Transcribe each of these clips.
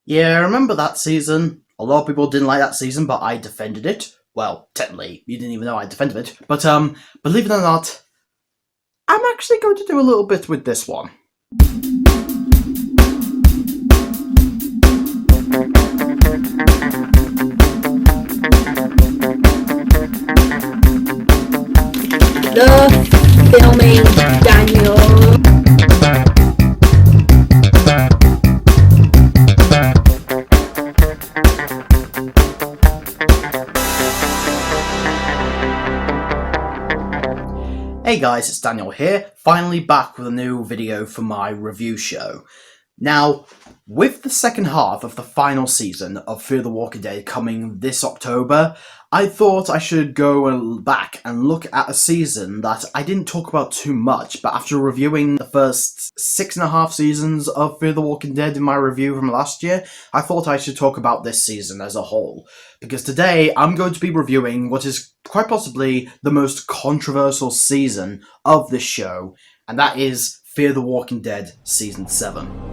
Yeah, I remember that season. A lot of people didn't like that season, but I defended it. Well, technically, you didn't even know I defended it. But, believe it or not, I'm actually going to do a little bit with this one. The filming Daniel. Hey guys, it's Daniel here, finally back with a new video for my review show. Now, with the second half of the final season of Fear the Walking Dead coming this October, I thought I should go back and look at a season that I didn't talk about too much, but after reviewing the first 6.5 seasons of Fear the Walking Dead in my review from last year, I thought I should talk about this season as a whole. Because today, I'm going to be reviewing what is quite possibly the most controversial season of this show, and that is Fear the Walking Dead Season 7.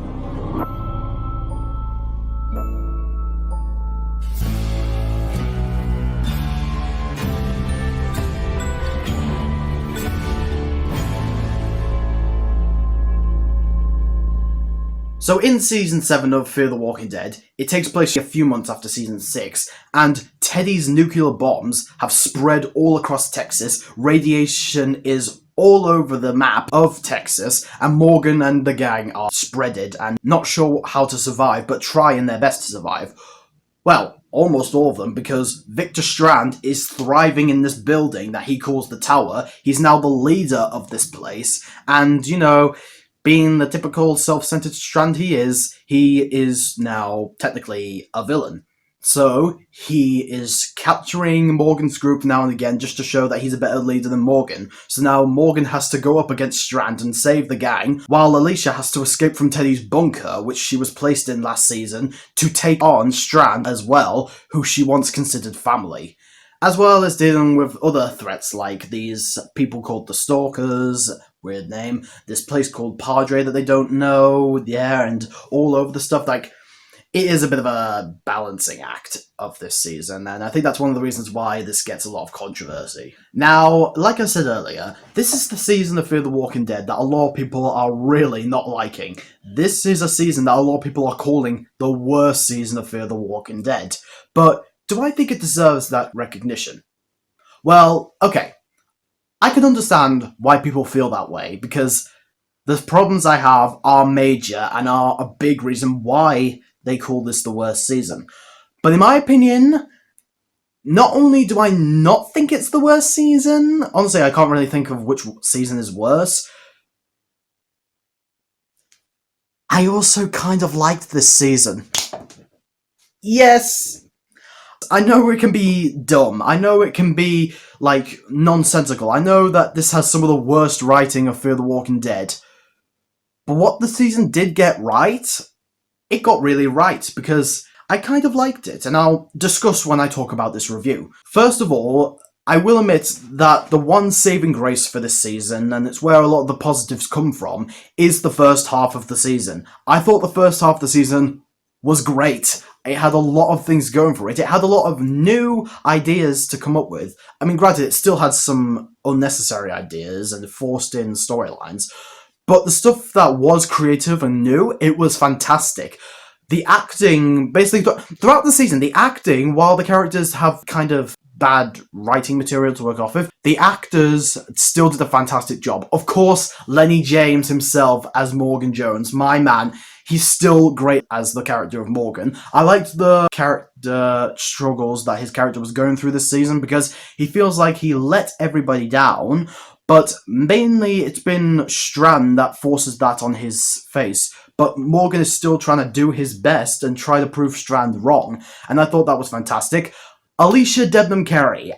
So in Season 7 of Fear the Walking Dead, it takes place a few months after Season 6, and Teddy's nuclear bombs have spread all across Texas, radiation is all over the map of Texas, and Morgan and the gang are spreaded and not sure how to survive, but trying their best to survive. Well, almost all of them, because Victor Strand is thriving in this building that he calls the Tower. He's now the leader of this place, and, you know, being the typical self-centered Strand he is now technically a villain. So, he is capturing Morgan's group now and again just to show that he's a better leader than Morgan. So now Morgan has to go up against Strand and save the gang, while Alicia has to escape from Teddy's bunker, which she was placed in last season, to take on Strand as well, who she once considered family. As well as dealing with other threats like these people called the Stalkers, weird name, this place called Padre that they don't know, yeah, and all over the stuff. Like, it is a bit of a balancing act of this season, and I think that's one of the reasons why this gets a lot of controversy. Now, like I said earlier, this is the season of Fear the Walking Dead that a lot of people are really not liking. This is a season that a lot of people are calling the worst season of Fear the Walking Dead. But do I think it deserves that recognition? Well, okay. I can understand why people feel that way, because the problems I have are major and are a big reason why they call this the worst season. But in my opinion, not only do I not think it's the worst season, honestly I can't really think of which season is worse, I also kind of liked this season. Yes! I know it can be dumb, I know it can be, like, nonsensical, I know that this has some of the worst writing of Fear the Walking Dead, but what the season did get right, it got really right, because I kind of liked it, and I'll discuss when I talk about this review. First of all, I will admit that the one saving grace for this season, and it's where a lot of the positives come from, is the first half of the season. I thought the first half of the season was great. It had a lot of things going for it. It had a lot of new ideas to come up with. I mean, granted, it still had some unnecessary ideas and forced in storylines, but the stuff that was creative and new, it was fantastic. The acting, basically, throughout the season, the acting, while the characters have kind of bad writing material to work off of, the actors still did a fantastic job. Of course, Lenny James himself as Morgan Jones, my man, he's still great as the character of Morgan. I liked the character struggles that his character was going through this season, because he feels like he let everybody down, but mainly it's been Strand that forces that on his face. But Morgan is still trying to do his best and try to prove Strand wrong, and I thought that was fantastic. Alicia Debnam Carey,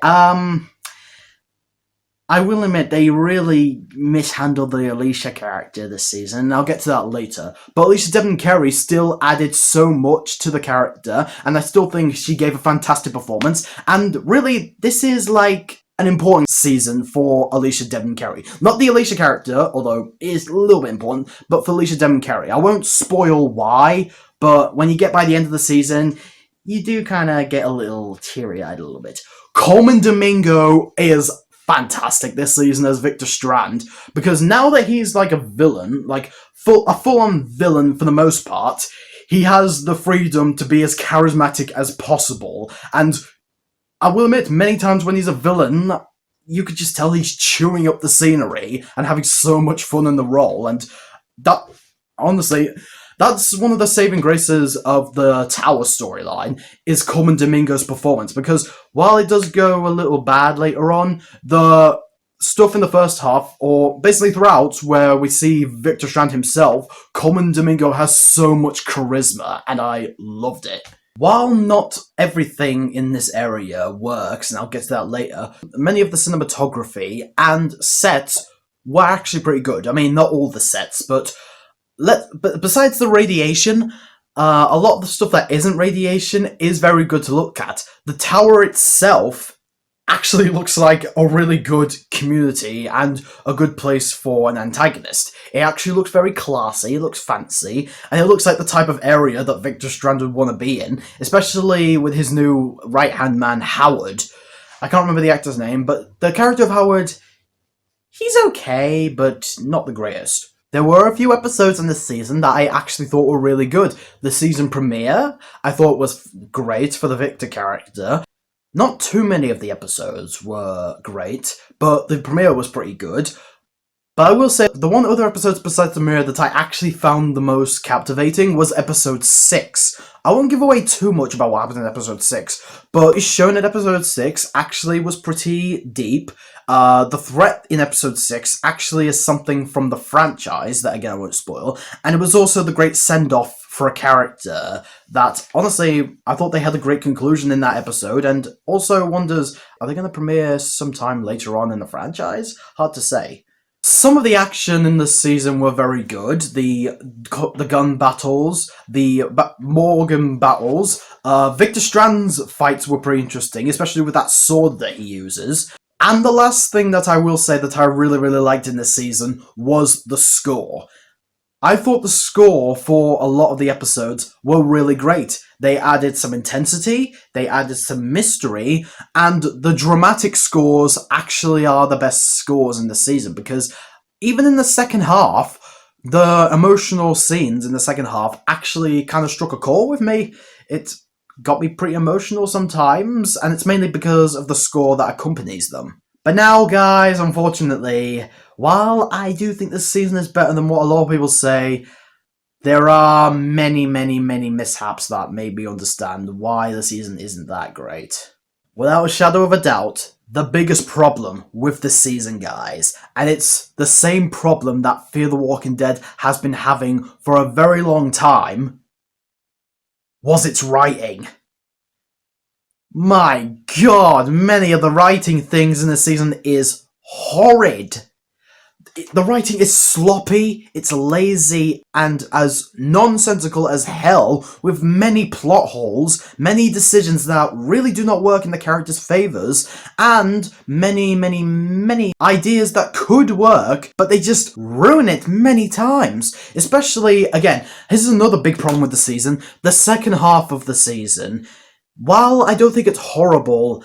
I will admit they really mishandled the Alicia character this season, and I'll get to that later. But Alicia Debnam Carey still added so much to the character, and I still think she gave a fantastic performance, and really, this is like an important season for Alicia Debnam Carey. Not the Alicia character, although it is a little bit important, but for Alicia Debnam Carey. I won't spoil why, but when you get by the end of the season, you do kind of get a little teary-eyed a little bit. Coleman Domingo is fantastic this season as Victor Strand, because now that he's like a villain, like a full-on villain for the most part, he has the freedom to be as charismatic as possible, and I will admit, many times when he's a villain, you could just tell he's chewing up the scenery and having so much fun in the role, and that, honestly, that's one of the saving graces of the Tower storyline, is Coleman Domingo's performance, because while it does go a little bad later on, the stuff in the first half, or basically throughout, where we see Victor Strand himself, Coleman Domingo has so much charisma, and I loved it. While not everything in this area works, and I'll get to that later, many of the cinematography and sets were actually pretty good. I mean, not all the sets, but besides the radiation, a lot of the stuff that isn't radiation is very good to look at. The tower itself actually looks like a really good community and a good place for an antagonist. It actually looks very classy, it looks fancy, and it looks like the type of area that Victor Strand would want to be in, especially with his new right-hand man, Howard. I can't remember the actor's name, but the character of Howard, he's okay, but not the greatest. There were a few episodes in this season that I actually thought were really good. The season premiere, I thought was great for the Victor character. Not too many of the episodes were great, but the premiere was pretty good. But I will say, the one other episode besides the premiere that I actually found the most captivating was episode 6. I won't give away too much about what happened in episode 6, but it's shown that episode 6 actually was pretty deep. The threat in episode 6 actually is something from the franchise, that again I won't spoil, and it was also the great send-off for a character that, honestly, I thought they had a great conclusion in that episode, and also wonders, are they going to premiere sometime later on in the franchise? Hard to say. Some of the action in this season were very good. The gun battles, the Morgan battles, Victor Strand's fights were pretty interesting, especially with that sword that he uses. And the last thing that I will say that I really, really liked in this season was the score. I thought the score for a lot of the episodes were really great. They added some intensity, they added some mystery, and the dramatic scores actually are the best scores in the season, because even in the second half, the emotional scenes in the second half actually kind of struck a chord with me. It got me pretty emotional sometimes, and it's mainly because of the score that accompanies them. But now, guys, unfortunately, while I do think this season is better than what a lot of people say, there are many, many, many mishaps that made me understand why the season isn't that great. Without a shadow of a doubt, the biggest problem with this season, guys, and it's the same problem that Fear the Walking Dead has been having for a very long time, was its writing. My god, many of the writing things in this season is horrid. The writing is sloppy, it's lazy, and as nonsensical as hell, with many plot holes, many decisions that really do not work in the characters' favours, and many, many, many ideas that could work, but they just ruin it many times. Especially, again, this is another big problem with the season, the second half of the season. While I don't think it's horrible,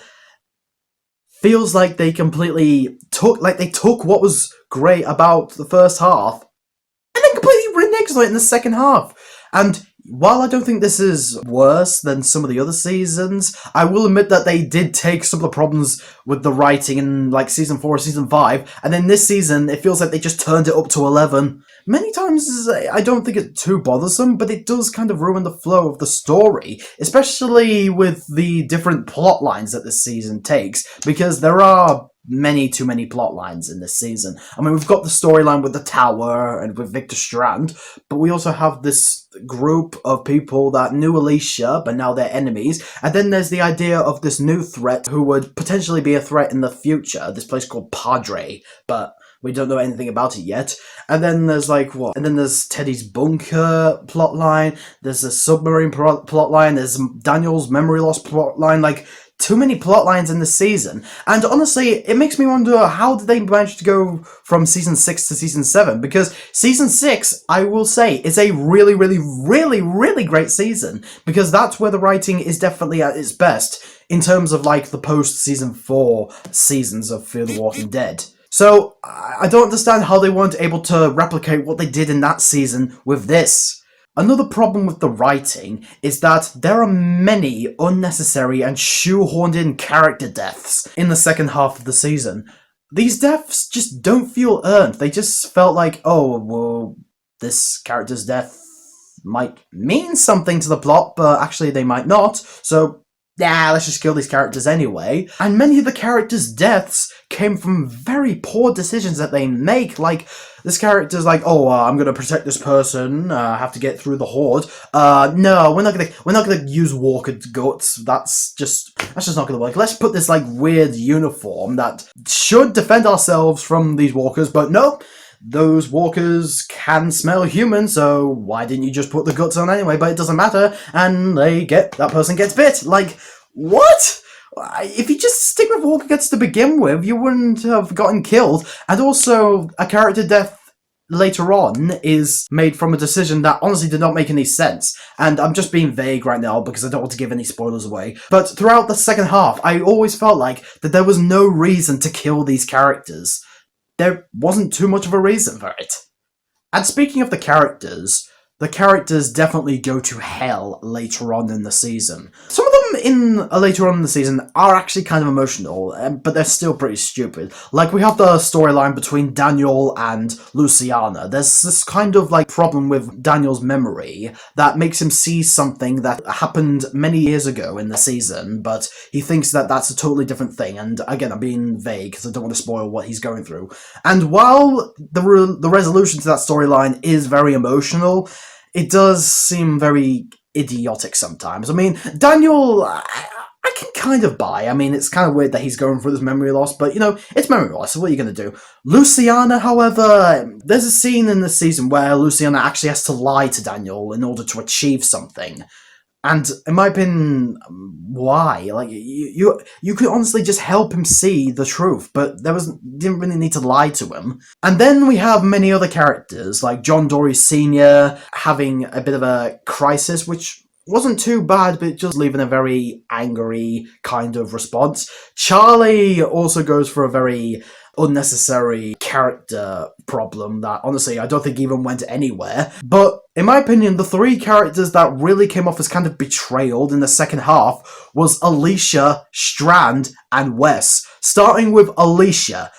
feels like they completely took what was great about the first half and then completely reneged it in the second half. And while I don't think this is worse than some of the other seasons, I will admit that they did take some of the problems with the writing in like season 4 or season 5, and then this season it feels like they just turned it up to 11. Many times I don't think it's too bothersome, but it does kind of ruin the flow of the story, especially with the different plot lines that this season takes, because there are too many plot lines in this season. I mean, we've got the storyline with the tower and with Victor Strand, but we also have this group of people that knew Alicia, but now they're enemies, and then there's the idea of this new threat who would potentially be a threat in the future, this place called Padre, but we don't know anything about it yet. And then there's and then there's Teddy's bunker plotline, there's a submarine plotline, there's Daniel's memory loss plotline, too many plot lines in this season. And honestly, it makes me wonder, how did they manage to go from season 6 to season 7? Because season 6, I will say, is a really, really, really, really great season. Because that's where the writing is definitely at its best, in terms of like the post-season 4 seasons of Fear the Walking Dead. So, I don't understand how they weren't able to replicate what they did in that season with this. Another problem with the writing is that there are many unnecessary and shoehorned in character deaths in the second half of the season. These deaths just don't feel earned. They just felt like, oh, well, this character's death might mean something to the plot, but actually they might not, so let's just kill these characters anyway. And many of the characters' deaths came from very poor decisions that they make. Like, this character's like, I'm gonna protect this person, have to get through the horde. No, we're not gonna use Walker's guts. That's just not gonna work. Let's put this, like, weird uniform that should defend ourselves from these walkers, but nope. Those walkers can smell human, so why didn't you just put the guts on anyway? But it doesn't matter, and that person gets bit. Like, what? If you just stick with walker guts to begin with, you wouldn't have gotten killed. And also, a character death later on is made from a decision that honestly did not make any sense. And I'm just being vague right now because I don't want to give any spoilers away. But throughout the second half, I always felt like that there was no reason to kill these characters. There wasn't too much of a reason for it. And speaking of the characters definitely go to hell later on in the season. Some of them later on in the season are actually kind of emotional, but they're still pretty stupid. Like, we have the storyline between Daniel and Luciana. There's this kind of, like, problem with Daniel's memory that makes him see something that happened many years ago in the season, but he thinks that that's a totally different thing. And again, I'm being vague because I don't want to spoil what he's going through. And while the resolution to that storyline is very emotional, it does seem very idiotic sometimes. I mean, Daniel, I can kind of buy. I mean, it's kind of weird that he's going through this memory loss, but, it's memory loss, so what are you going to do? Luciana, however, there's a scene in this season where Luciana actually has to lie to Daniel in order to achieve something. And in my opinion, why? Like, you could honestly just help him see the truth, but didn't really need to lie to him. And then we have many other characters, like John Dory Sr. having a bit of a crisis, which wasn't too bad, but just leaving a very angry kind of response. Charlie also goes for a very unnecessary character problem that, honestly, I don't think even went anywhere. But, in my opinion, the three characters that really came off as kind of betrayal in the second half was Alicia, Strand, and Wes. Starting with Alicia.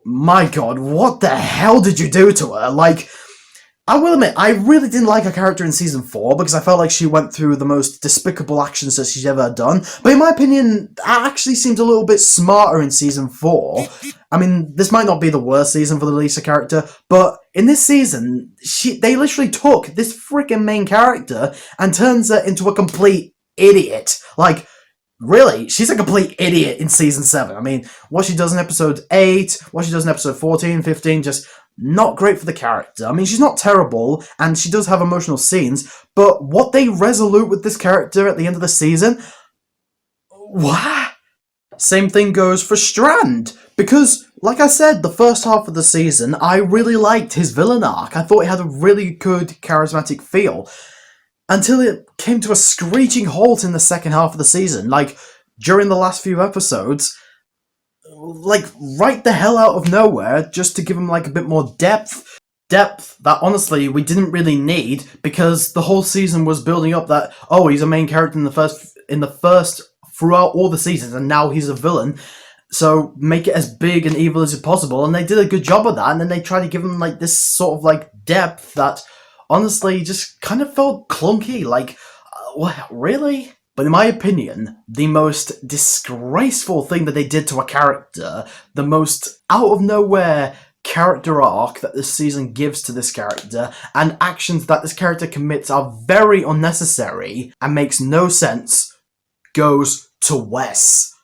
My god, what the hell did you do to her? Like, I will admit, I really didn't like her character in season 4 because I felt like she went through the most despicable actions that she's ever done. But in my opinion, that actually seemed a little bit smarter in season 4. I mean, this might not be the worst season for the Lisa character, but in this season, they literally took this freaking main character and turns her into a complete idiot. Like, really, she's a complete idiot in season 7. I mean, what she does in episode 8, what she does in episode 14, 15, just not great for the character. I mean, she's not terrible, and she does have emotional scenes, but what they resolute with this character at the end of the season, what? Same thing goes for Strand, because, like I said, the first half of the season, I really liked his villain arc. I thought it had a really good, charismatic feel, until it came to a screeching halt in the second half of the season. Like, during the last few episodes, like, right the hell out of nowhere, just to give him, like, a bit more depth. Depth that, honestly, we didn't really need, because the whole season was building up that, he's a main character in the first, throughout all the seasons, and now he's a villain, so make it as big and evil as possible, and they did a good job of that, and then they tried to give him, like, this sort of, like, depth that, honestly, just kind of felt clunky, like, really? But in my opinion, the most disgraceful thing that they did to a character, the most out-of-nowhere character arc that this season gives to this character, and actions that this character commits are very unnecessary and makes no sense, goes to Wes.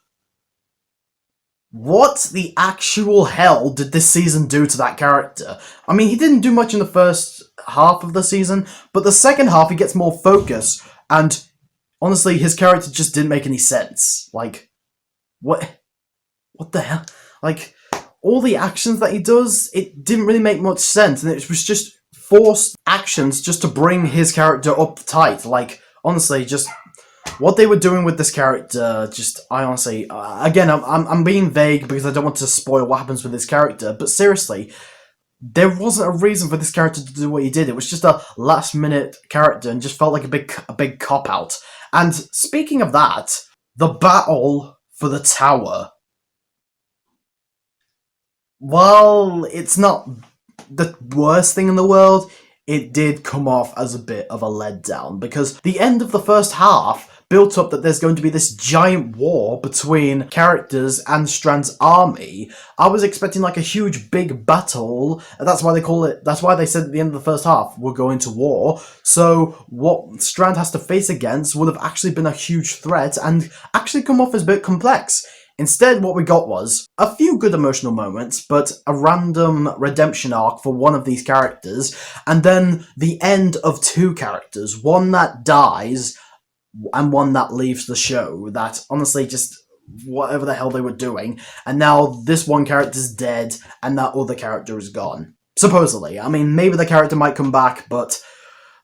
What the actual hell did this season do to that character? I mean, he didn't do much in the first half of the season, but the second half he gets more focus, and honestly, his character just didn't make any sense. Like, what the hell? Like, all the actions that he does, it didn't really make much sense, and it was just forced actions just to bring his character up tight. Like, honestly, just what they were doing with this character, just, I honestly, again, I'm being vague because I don't want to spoil what happens with this character, but seriously, there wasn't a reason for this character to do what he did. It was just a last-minute character and just felt like a big cop-out. And speaking of that, the battle for the tower. While it's not the worst thing in the world, it did come off as a bit of a letdown, because the end of the first half built up that there's going to be this giant war between characters and Strand's army. I was expecting like a huge big battle, and that's why they said at the end of the first half, we're going to war. So what Strand has to face against would have actually been a huge threat and actually come off as a bit complex. Instead, what we got was a few good emotional moments, but a random redemption arc for one of these characters, and then the end of two characters, one that dies and one that leaves the show, that honestly just whatever the hell they were doing, and now this one character's dead and that other character is gone. Supposedly. I mean, maybe the character might come back, but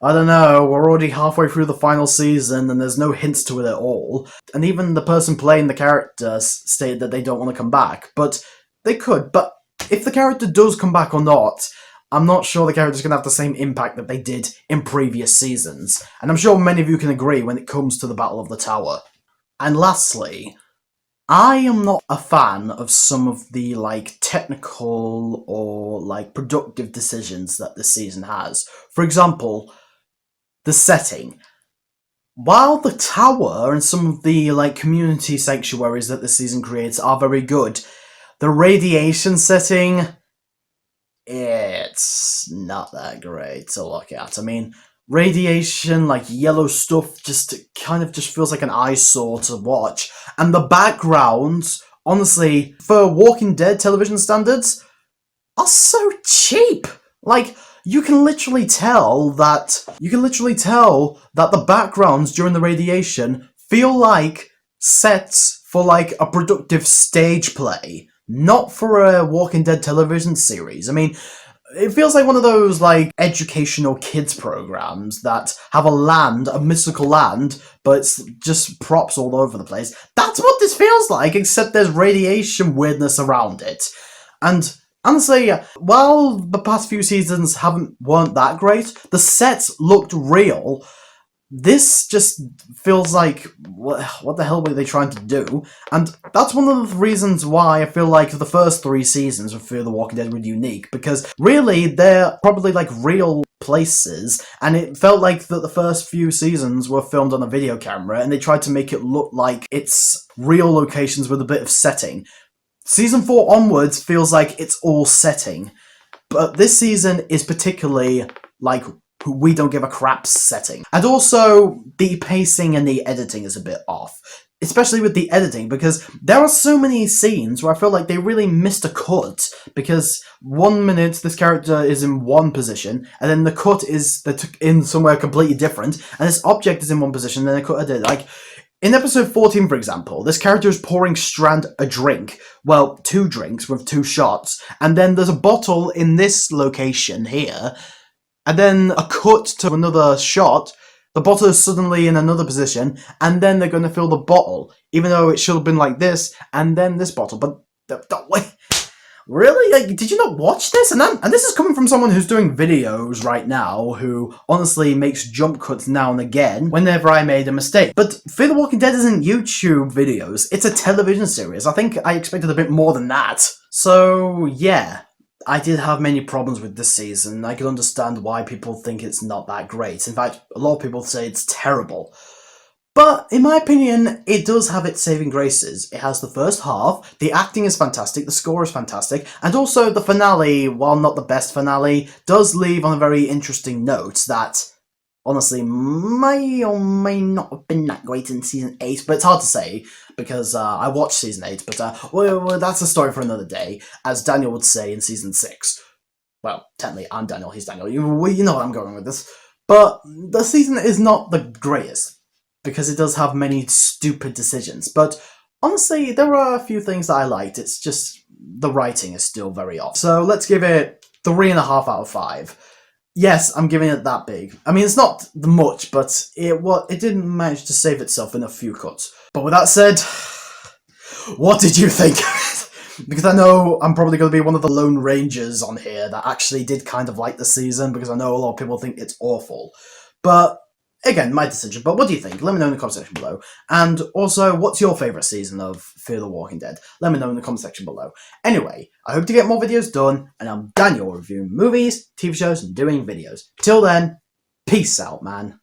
I don't know, we're already halfway through the final season and there's no hints to it at all. And even the person playing the character stated that they don't want to come back, but they could. But if the character does come back or not, I'm not sure the character's going to have the same impact that they did in previous seasons. And I'm sure many of you can agree when it comes to the Battle of the Tower. And lastly, I am not a fan of some of the, technical or, productive decisions that this season has. For example, the setting. While the tower and some of the, community sanctuaries that this season creates are very good, the radiation setting, it's not that great to look at. I mean, radiation, yellow stuff, just feels like an eyesore to watch. And the backgrounds, honestly, for Walking Dead television standards, are so cheap. You can literally tell that the backgrounds during the radiation feel like sets for a productive stage play, not for a Walking Dead television series. I mean, it feels like one of those educational kids programs that have a mystical land, but it's just props all over the place. That's what this feels like, except there's radiation weirdness around it. And honestly, while the past few seasons weren't that great, the sets looked real. This just feels like, what the hell were they trying to do? And that's one of the reasons why I feel like the first 3 seasons of Fear the Walking Dead were unique, because really, they're probably real places, and it felt like that the first few seasons were filmed on a video camera, and they tried to make it look like it's real locations with a bit of setting. Season 4 onwards feels like it's all setting, but this season is particularly we don't give a crap setting. And also, the pacing and the editing is a bit off. Especially with the editing, because there are so many scenes where I feel like they really missed a cut, because 1 minute this character is in one position, and then the cut is in somewhere completely different, and this object is in one position, and then the cut edit. In episode 14, for example, this character is pouring Strand a drink. Well, 2 drinks with 2 shots, and then there's a bottle in this location here, and then a cut to another shot, the bottle is suddenly in another position, and then they're going to fill the bottle, even though it should have been like this, and then this bottle. But, wait, really? Did you not watch this? And this is coming from someone who's doing videos right now, who honestly makes jump cuts now and again, whenever I made a mistake. But Fear the Walking Dead isn't YouTube videos, it's a television series. I think I expected a bit more than that. So, yeah. I did have many problems with this season. I can understand why people think it's not that great. In fact, a lot of people say it's terrible. But, in my opinion, it does have its saving graces. It has the first half, the acting is fantastic, the score is fantastic, and also the finale, while not the best finale, does leave on a very interesting note that, honestly, may or may not have been that great in Season 8, but it's hard to say, because I watched Season 8, but well, that's a story for another day, as Daniel would say in Season 6. Well, technically, I'm Daniel, he's Daniel, you know what I'm going with this. But the season is not the greatest. because it does have many stupid decisions. But honestly, there are a few things that I liked. It's just the writing is still very off. So let's give it 3.5 out of 5. Yes, I'm giving it that big. I mean, it's not much, but it didn't manage to save itself in a few cuts. But with that said, what did you think? Because I know I'm probably going to be one of the lone rangers on here that actually did kind of like the season, because I know a lot of people think it's awful. But again, my decision. But what do you think? Let me know in the comment section below. And also, what's your favourite season of Fear the Walking Dead? Let me know in the comment section below. Anyway, I hope to get more videos done, and I'm Daniel reviewing movies, TV shows, and doing videos. Till then, peace out, man.